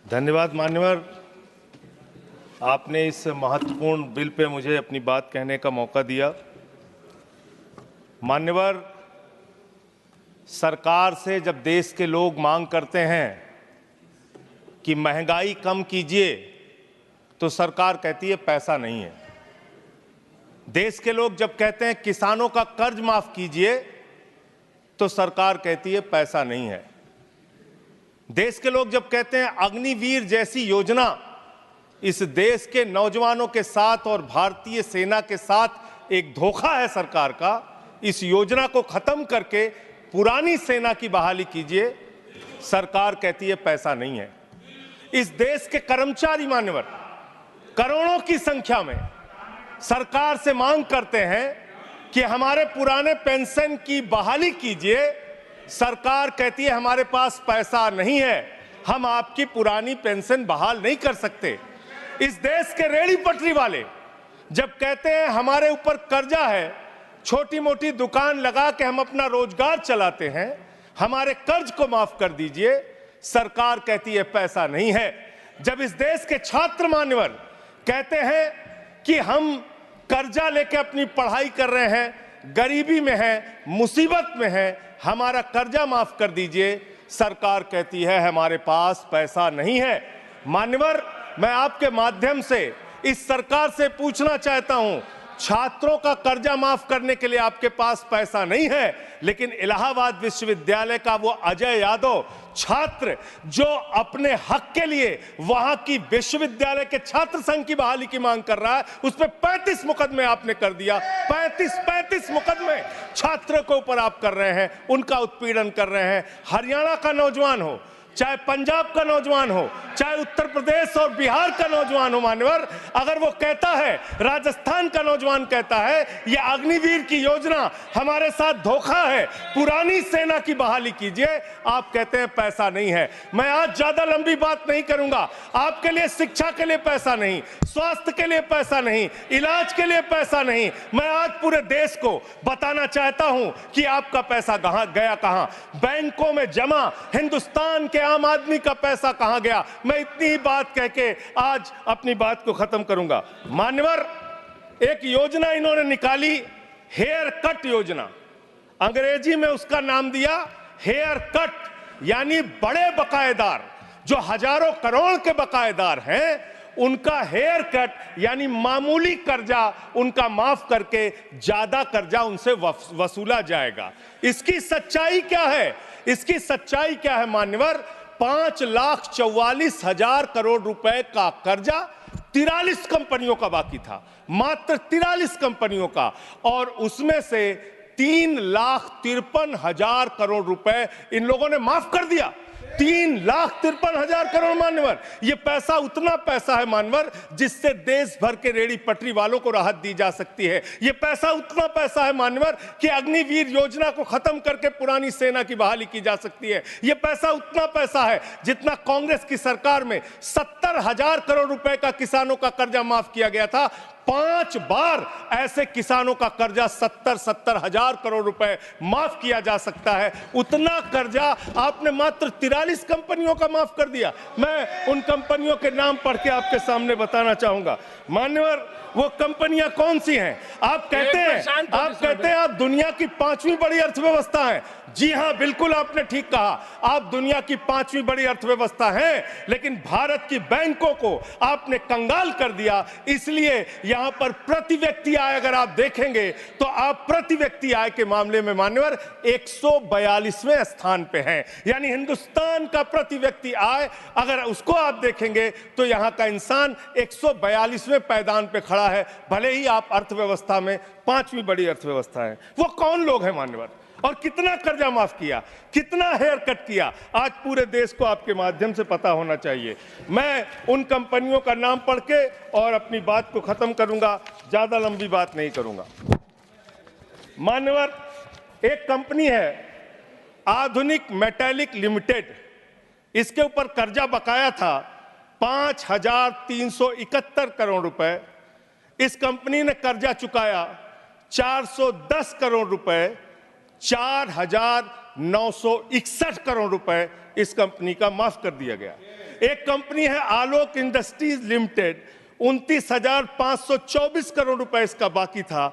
धन्यवाद मान्यवर, आपने इस महत्वपूर्ण बिल पे मुझे अपनी बात कहने का मौका दिया। मान्यवर, सरकार से जब देश के लोग मांग करते हैं कि महंगाई कम कीजिए, तो सरकार कहती है पैसा नहीं है। देश के लोग जब कहते हैं किसानों का कर्ज माफ कीजिए, तो सरकार कहती है पैसा नहीं है। देश के लोग जब कहते हैं अग्निवीर जैसी योजना इस देश के नौजवानों के साथ और भारतीय सेना के साथ एक धोखा है सरकार का, इस योजना को खत्म करके पुरानी सेना की बहाली कीजिए, सरकार कहती है पैसा नहीं है। इस देश के कर्मचारी मान्यवर करोड़ों की संख्या में सरकार से मांग करते हैं कि हमारे पुराने पेंशन की बहाली कीजिए। सरकार कहती है हमारे पास पैसा नहीं है, हम आपकी पुरानी पेंशन बहाल नहीं कर सकते। इस देश के रेहड़ी पटरी वाले जब कहते हैं हमारे ऊपर कर्जा है, छोटी मोटी दुकान लगा के हम अपना रोजगार चलाते हैं, हमारे कर्ज को माफ कर दीजिए, सरकार कहती है पैसा नहीं है। जब इस देश के छात्र मान्यवर कहते हैं कि हम कर्जा लेके अपनी पढ़ाई कर रहे हैं, गरीबी में हैं, मुसीबत में हैं, हमारा कर्जा माफ कर दीजिए, सरकार कहती है हमारे पास पैसा नहीं है। मान्यवर, मैं आपके माध्यम से इस सरकार से पूछना चाहता हूं, छात्रों का कर्जा माफ करने के लिए आपके पास पैसा नहीं है, लेकिन इलाहाबाद विश्वविद्यालय का वो अजय यादव छात्र जो अपने हक के लिए वहां की विश्वविद्यालय के छात्र संघ की बहाली की मांग कर रहा है, उस पर 35 मुकदमे आपने कर दिया। 35 मुकदमे छात्रों के ऊपर आप कर रहे हैं, उनका उत्पीड़न कर रहे हैं। हरियाणा का नौजवान हो, चाहे पंजाब का नौजवान हो, चाहे उत्तर प्रदेश और बिहार का नौजवान हो मान्यवर, अगर वो कहता है, राजस्थान का नौजवान कहता है ये अग्निवीर की योजना हमारे साथ धोखा है, पुरानी सेना की बहाली कीजिए, आप कहते हैं पैसा नहीं है। मैं आज ज्यादा लंबी बात नहीं करूंगा। आपके लिए शिक्षा के लिए पैसा नहीं, स्वास्थ्य के लिए पैसा नहीं, इलाज के लिए पैसा नहीं। मैं आज पूरे देश को बताना चाहता हूं कि आपका पैसा कहां गया, कहां बैंकों में जमा हिंदुस्तान के आम आदमी का पैसा कहां गया। मैं इतनी ही बात कह के आज अपनी बात को खत्म करूंगा। मान्यवर, एक योजना इन्होंने निकाली, हेयर कट योजना, अंग्रेजी में उसका नाम दिया हेयर कट, यानी बड़े बकायेदार जो हजारों करोड़ के बकायेदार हैं, उनका हेयर कट यानी मामूली कर्जा उनका माफ करके ज्यादा कर्जा उनसे वसूला जाएगा। इसकी सच्चाई क्या है? इसकी सच्चाई क्या है मान्यवर? 5,44,000 करोड़ रुपए का कर्जा 43 कंपनियों का बाकी था, मात्र 43 कंपनियों का, और उसमें से 3,53,000 करोड़ रुपए इन लोगों ने माफ कर दिया। 3,53,000 करोड़ मान्यवर, ये पैसा उतना पैसा है मान्यवर जिससे देश भर के रेहड़ी पटरी वालों को राहत दी जा सकती है। ये पैसा उतना पैसा है मान्यवर कि अग्निवीर योजना को खत्म करके पुरानी सेना की बहाली की जा सकती है। ये पैसा उतना पैसा है जितना कांग्रेस की सरकार में 70,000 करोड़ रुपए का किसानों का कर्जा माफ किया गया था। 5 बार ऐसे किसानों का कर्जा 70,000 करोड़ रुपए माफ किया जा सकता है। उतना कर्जा आपने मात्र 43 कंपनियों का माफ कर दिया। मैं उन कंपनियों के नाम पढ़ के आपके सामने बताना चाहूंगा। मान्यवर, वो कंपनियां कौन सी हैं? आप कहते हैं आप दुनिया की 5वीं बड़ी अर्थव्यवस्था हैं। जी हां, बिल्कुल आपने ठीक कहा, आप दुनिया की 5वीं बड़ी अर्थव्यवस्था हैं, लेकिन भारत की बैंकों को आपने कंगाल कर दिया। इसलिए यहां पर प्रति व्यक्ति आय अगर आप देखेंगे तो आप प्रति व्यक्ति आय के मामले में मान्यवर 142वें स्थान पे हैं। यानी हिंदुस्तान का प्रति व्यक्ति आय अगर उसको आप देखेंगे तो यहां का इंसान 142वें पायदान पे खड़ा है, भले ही आप अर्थव्यवस्था में 5वीं बड़ी अर्थव्यवस्था है। वो कौन लोग हैं मान्यवर, और कितना कर्जा माफ किया, कितना हेयर कट किया, आज पूरे देश को आपके माध्यम से पता होना चाहिए। मैं उन कंपनियों का नाम पढ़ के और अपनी बात को खत्म करूंगा, ज्यादा लंबी बात नहीं करूंगा। मान्यवर, एक कंपनी है आधुनिक मेटालिक लिमिटेड, इसके ऊपर कर्जा बकाया था 5,371 करोड़ रुपए। इस कंपनी ने कर्जा चुकाया 410 करोड़ रुपए, 4,961 करोड़ रुपए इस कंपनी का माफ कर दिया गया। एक कंपनी है आलोक इंडस्ट्रीज लिमिटेड, 29,524 करोड़ रुपए इसका बाकी था,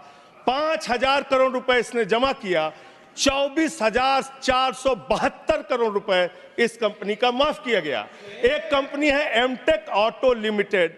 5,000 करोड़ रुपए इसने जमा किया, 24,472 करोड़ रुपए इस कंपनी का माफ किया गया। एक कंपनी है एमटेक ऑटो लिमिटेड,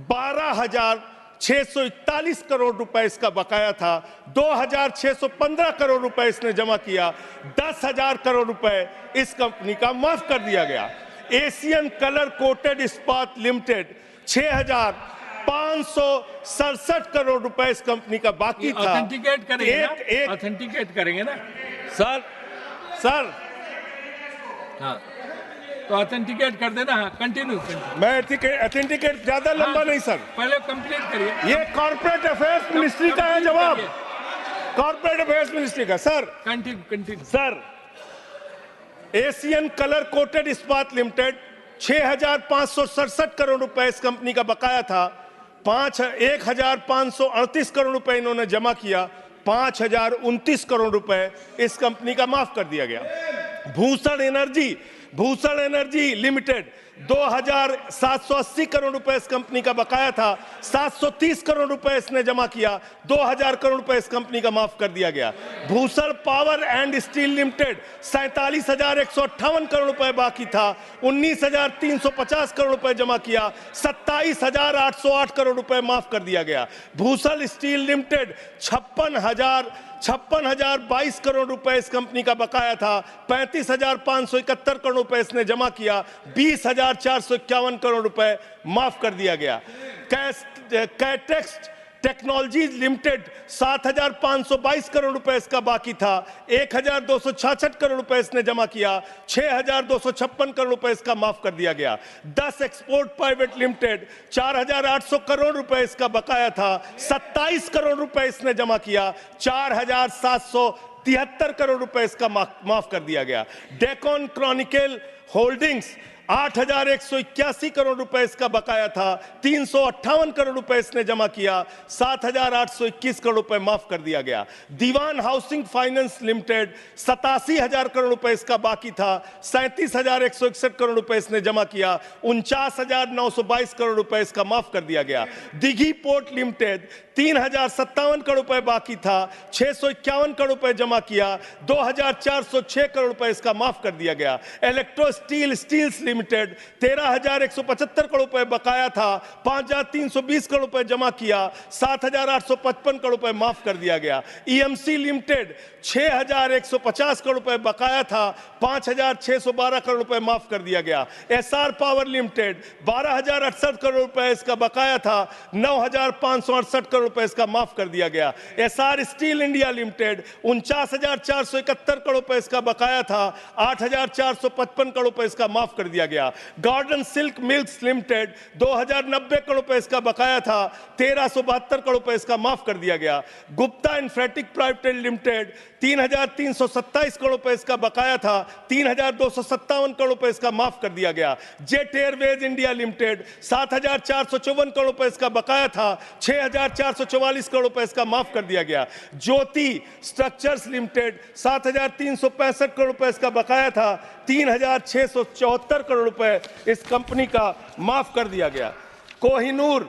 12,641 करोड़ रुपए इसका बकाया था, 2,615 करोड़ रुपए इसने जमा किया, 10,000 करोड़ रुपए इस कंपनी का माफ कर दिया गया। एशियन कलर कोटेड इस्पात लिमिटेड, 6,567 करोड़ रुपए इस कंपनी का बाकी था। ऑथेंटिकेट करेंगे ऑथेंटिकेट करेंगे ना सर हाँ, तो ऑथेंटिकेट कर देना। हाँ, कंटिन्यू। मैं ऑथेंटिकेट ज्यादा लंबा नहीं सर, पहले कंप्लीट करिए। ये कॉर्पोरेट अफेयर्स मिनिस्ट्री का है जवाब, कॉर्पोरेट अफेयर्स मिनिस्ट्री का। Sir continue. Sir, Asian colour coated इस्पात लिमिटेड, 6,567 करोड़ रुपए इस कंपनी का बकाया था, 1,538 करोड़ रुपए इन्होंने जमा किया, 5,029 करोड़ रुपए इस कंपनी का माफ कर दिया गया। भूषण एनर्जी लिमिटेड, 2,780 करोड़ रुपए इस कंपनी का बकाया था, 730 करोड़ रुपए इसने जमा किया, 2,000 करोड़ रुपए इस कंपनी का माफ कर दिया गया। Bhushan power and steel limited, 47,158 crore रुपए बाकी था, 19,350 करोड़ रुपए जमा किया, 27,808 करोड़ रुपए माफ कर दिया गया। भूषण स्टील लिमिटेड, 56,022 करोड़ रुपए इस कंपनी का बकाया था, 35,571 करोड़ रुपए इसने जमा किया, 20,451 करोड़ रुपए माफ कर दिया गया। कैटेक्स टेक्नोलॉजीज लिमिटेड, 7,522 करोड़ रुपए इसका बाकी था, 1,266 करोड़ रुपए इसने जमा किया, 6,256 करोड़ रुपए इसका माफ कर दिया गया। 10 एक्सपोर्ट प्राइवेट लिमिटेड, 4,800 करोड़ रुपए इसका बकाया था, 27 करोड़ रुपए इसने जमा किया, 4,773 करोड़ रुपए इसका माफ कर दिया गया। डेकॉन क्रॉनिकल होल्डिंग्स, 8,181 करोड़ रुपए इसका बकाया था, 358 करोड़ रुपए इसने जमा किया, 7,821 करोड़ रुपए माफ कर दिया गया। दीवान हाउसिंग फाइनेंस लिमिटेड, 87,000 करोड़ रुपए इसका बाकी था, 37,161 करोड़ रुपए इसने जमा किया, 49,922 करोड़ रुपए इसका माफ कर दिया गया। दिघी पोर्ट लिमिटेड, 3,057 करोड़ रुपए बाकी था, 651 करोड़ रुपए जमा किया, 2,406 करोड़ रुपए इसका माफ कर दिया गया। इलेक्ट्रो स्टील्स लिमिटेड, 13,175 करोड़ रुपए बकाया था, 5,320 करोड़ रुपए जमा किया, 7,855 करोड़ रुपए माफ कर दिया गया। ईएमसी लिमिटेड, 6,150 करोड़ रुपए बकाया था, 5,612 करोड़ रुपए माफ कर दिया गया। एसआर पावर लिमिटेड, 12,068 करोड़ रुपए इसका बकाया था, 9,568 करोड़ रुपए इसका माफ कर दिया गया। SR steel India limited, 49,471 crore रुपए इसका बकाया था, 8,455 करोड़ रुपए इसका माफ कर दिया गया। Garden silk milks limited, 2,090 crore रुपए इसका बकाया था, 1,372 करोड़ रुपए इसका माफ कर दिया गया। Gupta Infratech private limited, 3,327 crore रुपए इसका बकाया था, 3,257 करोड़ रुपए इसका माफ कर दिया गया। Jet Airways India limited, 7,454 crore रुपए इसका बकाया था, 6,444 करोड़ रुपए इसका माफ कर दिया गया। ज्योति स्ट्रक्चर्स लिमिटेड, 7,365 करोड़ रुपए इसका बकाया था, 3,674 करोड़ रुपए इस कंपनी का माफ कर दिया गया। कोहिनूर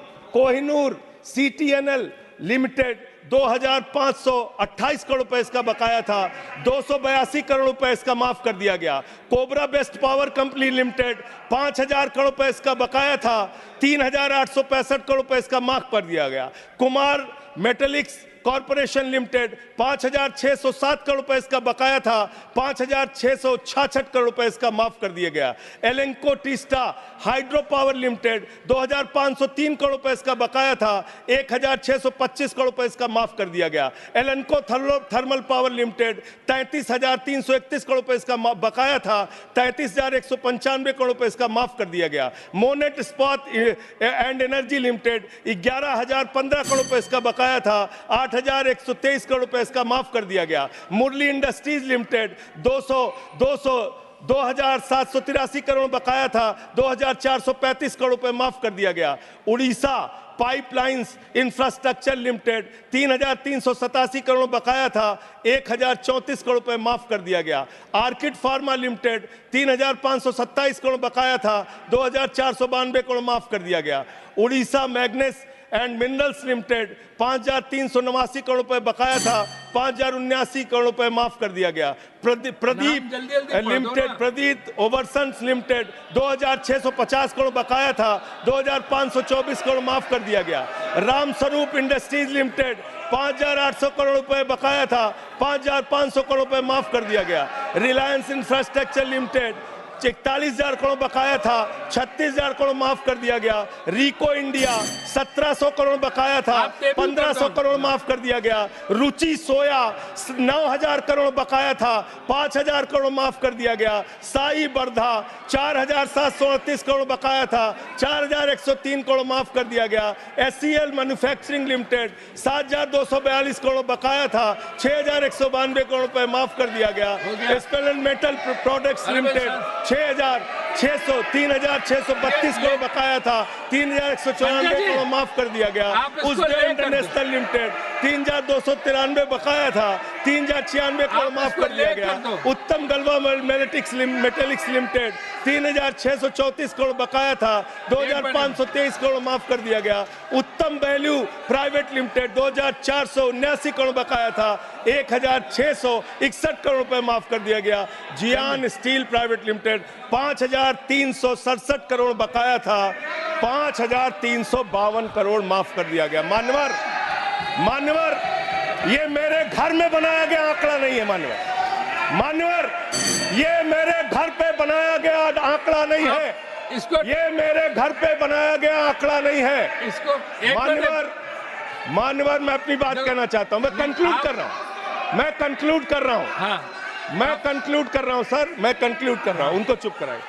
CTNL लिमिटेड, 2,528 करोड़ रुपए इसका बकाया था, 282 करोड़ रुपए इसका माफ कर दिया गया। Cobra best power company limited, 5,000 crore रुपए इसका बकाया था, 3,865 करोड़ रुपए इसका माफ कर दिया गया। Kumar metallics corporation limited, 5,607 crore रुपए इसका बकाया था, 5,666 करोड़ रुपए इसका माफ कर दिया गया। Lanco Teesta hydro power limited, 2,503 crore रुपए इसका बकाया था, 1,625 करोड़ रुपए इसका माफ कर दिया गया। एलेंको थर्मल पावर लिमिटेड, 33,331 करोड़ रुपए इसका बकाया था, 33,195 करोड़ रुपए इसका माफ कर दिया गया। मोनेट इस्पात एंड एनर्जी लिमिटेड, 11,015 करोड़ रुपए इसका बकाया था, 8,123 करोड़ रुपए इसका माफ कर दिया गया। मुरली इंडस्ट्रीज लिमिटेड, 200 2,783 करोड़ बकाया था, 2,435 करोड़ रुपए माफ कर दिया गया। Orissa pipelines infrastructure limited 3,387 crore बकाया था, 1,034 करोड़ रुपए माफ कर दिया गया। आर्किड फार्मा लिमिटेड 3,527 करोड़ बकाया था, 2,492 करोड़ माफ कर दिया गया। Orissa मैग्नेस and minerals limited 5,389 crore रुपए बकाया था, 5,079 करोड़ रुपए माफ कर दिया गया। प्रदीप लिमिटेड, प्रदीप ओवरसन्स लिमिटेड 2,650 करोड़ बकाया था, 2,524 करोड़ माफ कर दिया गया। राम स्वरूप इंडस्ट्रीज लिमिटेड 5,800 करोड़ रुपए बकाया था, 5,500 करोड़ रुपए माफ कर दिया गया। रिलायंस इंफ्रास्ट्रक्चर लिमिटेड 41,000 करोड़ बकाया था, 36,000 करोड़ माफ कर दिया गया। रिको इंडिया 1,700 करोड़ बकाया था, 1,500 करोड़ माफ कर दिया गया। रुचि सोया 9,000 करोड़ बकाया था, 5,000 करोड़ माफ कर दिया गया। साई बर्धा 4,738 करोड़ बकाया था, 4,103 करोड़ माफ कर दिया गया। SCL मैन्युफैक्चरिंग लिमिटेड 7,242 करोड़ बकाया था, 6,192 करोड़ रुपए माफ कर दिया गया। स्पेलेंट मेटल प्रोडक्ट्स लिमिटेड 3,632 करोड़ बकाया था, 3,194 करोड़ माफ कर दिया गया। उज्जैन इंटरनेशनल लिमिटेड 3,293 बकाया था, 3,096 करोड़ माफ कर दिया गया। उत्तम गलवा मेटेलिक्स लिमिटेड 3,634 करोड़ बकाया था, 2,523 करोड़ माफ कर दिया गया। उत्तम वैल्यू प्राइवेट लिमिटेड 2,479 करोड़ बकाया था, 1,661 करोड़ रुपए माफ कर दिया गया। जियान स्टील प्राइवेट लिमिटेड 5,367 करोड़ बकाया था, 5,352 करोड़ माफ कर दिया गया। मान्यवर, ये मेरे घर में बनाया गया आंकड़ा नहीं है। मान्यवर, ये मेरे घर पे बनाया गया आंकड़ा नहीं है। ये मेरे घर पे बनाया गया आंकड़ा नहीं है। मान्यवर, मैं अपनी बात कहना चाहता हूं। मैं कंक्लूड कर रहा हूं सर, मैं कंक्लूड कर रहा हूं। उनको चुप कराए।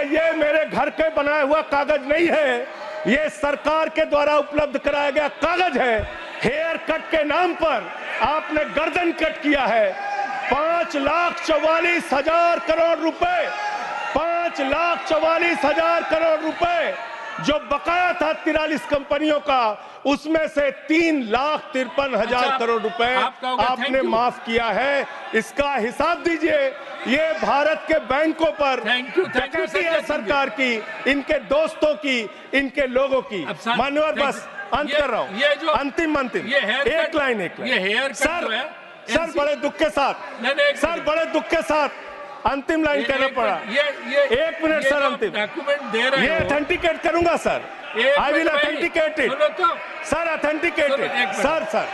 ये मेरे घर के बनाया हुआ कागज नहीं है, ये सरकार के द्वारा उपलब्ध कराया गया कागज है। हेयर कट के नाम पर आपने गर्दन कट किया है। 5,44,000 करोड़ रुपए, 5,44,000 करोड़ रुपए जो बकाया था 43 कंपनियों का, उसमें से 3,53,000 करोड़ रुपए आपने माफ किया है। इसका हिसाब दीजिए। ये भारत के बैंकों पर डकैती है सरकार की, इनके दोस्तों की, इनके लोगों की। मान्यवर, बस अंत कर रहा हूं। अंतिम एक लाइन सर, बड़े दुख के साथ अंतिम लाइन कहना पड़ा। 1 मिनट सर, अंतिम ये ऑथेंटिकेट करूंगा sir. I will authenticate it sir, authenticate it sir.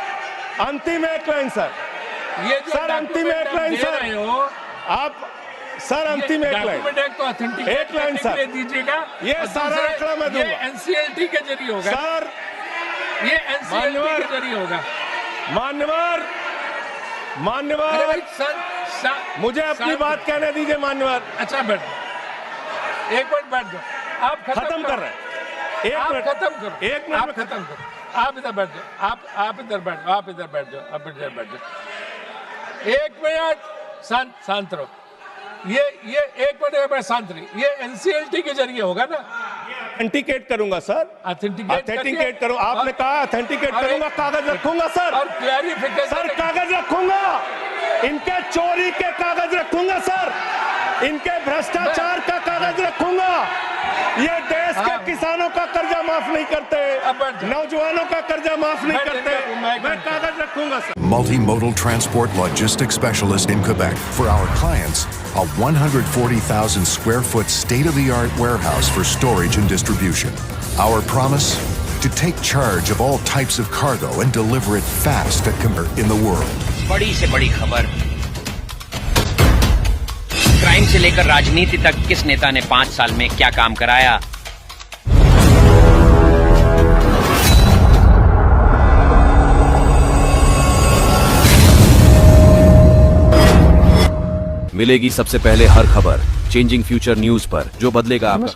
अंतिम एक लाइन सर, सर अंतिम एक लाइन सर, आप सर अंतिम एक लाइन सर दीजिएगा। ये सारा आंकड़ा मैं दूंगा। NCLT के जरिए होगा सर, ये NCLT के जरिए होगा। मान्यवर, मुझे अपनी बात कहने दीजिए। मान्यवर, अच्छा बैठ, 1 मिनट बैठ जाओ। आप खत्म कर रहे हैं। 1 मिनट खत्म करो, 1 मिनट आप खत्म करो। आप इधर बैठ जाओ, आप इधर बैठ जाओ, आप इधर बैठ जाओ। 1 मिनट शांत रहो। ये 1 मिनट शांत रही। ये NCLT के जरिए होगा ना? ऑथेंटिकेट करूंगा सर, ऑथेंटिकेट करूं। आपने कहा ऑथेंटिकेट करूंगा, कागज रखूंगा सर, और क्लैरिफिकेशन सर कागज रखूंगा। इनके चोरी के कागज रखूंगा सर, इनके भ्रष्टाचार का कागज रखूंगा। ये देश के किसानों का कर्जा माफ नहीं करते, नौजवानों का कर्जा माफ नहीं करते। मैं कागज रखूंगा sir. Multimodal transport logistics specialist in Quebec. For our clients, a 140,000 square foot state-of-the-art warehouse for storage and distribution. Our promise? To take charge of all types of cargo and deliver it fast in the world. बड़ी से बड़ी खबर, crime से लेकर राजनीति तक किस नेता ने 5 साल में क्या काम कराया। मिलेगी सबसे पहले हर खबर चेंजिंग फ्यूचर न्यूज पर, जो बदलेगा आपका